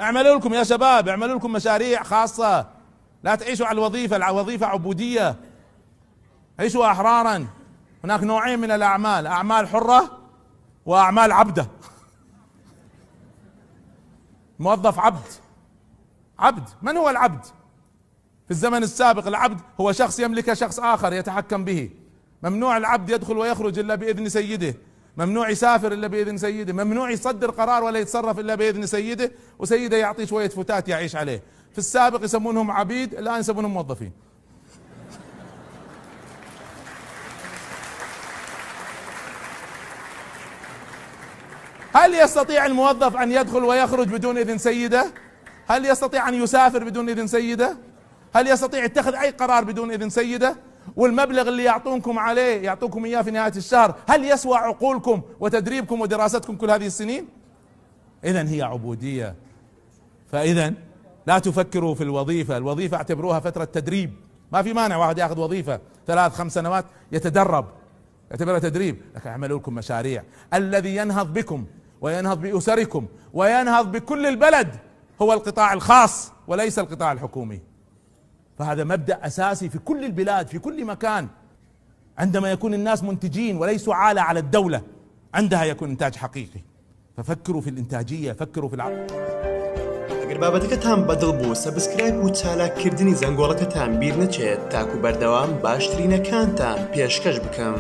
اعملوا لكم يا شباب، اعملوا لكم مشاريع خاصة، لا تعيشوا على الوظيفة عبودية، عيشوا احرارا. هناك نوعين من الاعمال، اعمال حرة واعمال عبدة. موظف عبد. من هو العبد؟ في الزمن السابق العبد هو شخص يملك شخص اخر يتحكم به. ممنوع العبد يدخل ويخرج الا باذن سيده، ممنوع يسافر الا باذن سيده، ممنوع يصدر قرار ولا يتصرف الا باذن سيده، وسيده يعطيه شويه فتات يعيش عليه. في السابق يسمونهم عبيد، الان يسمونهم موظفين. هل يستطيع الموظف ان يدخل ويخرج بدون اذن سيده؟ هل يستطيع ان يسافر بدون اذن سيده؟ هل يستطيع يتخذ اي قرار بدون اذن سيده؟ والمبلغ اللي يعطوكم اياه في نهاية الشهر، هل يسوى عقولكم وتدريبكم ودراستكم كل هذه السنين؟ اذا هي عبودية. فاذا لا تفكروا في الوظيفة اعتبروها فترة تدريب. ما في مانع واحد ياخذ وظيفة 3-5 سنوات يتدرب، يعتبرها تدريب. لكن اعملوا لكم مشاريع. الذي ينهض بكم وينهض بأسركم وينهض بكل البلد هو القطاع الخاص وليس القطاع الحكومي. فهذا مبدأ أساسي في كل البلاد، في كل مكان. عندما يكون الناس منتجين وليسوا عالة على الدولة، عندها يكون إنتاج حقيقي. ففكروا في الإنتاجية، فكروا في العقل. ئەگەر بابەتەکەتان بەدڵ بوو سەبسکرایب و چالاکردنی زەنگۆڵەکەتان بیر نەچێت تاکو بەردەوام باشترینەکانتان پێشکەش بکەم.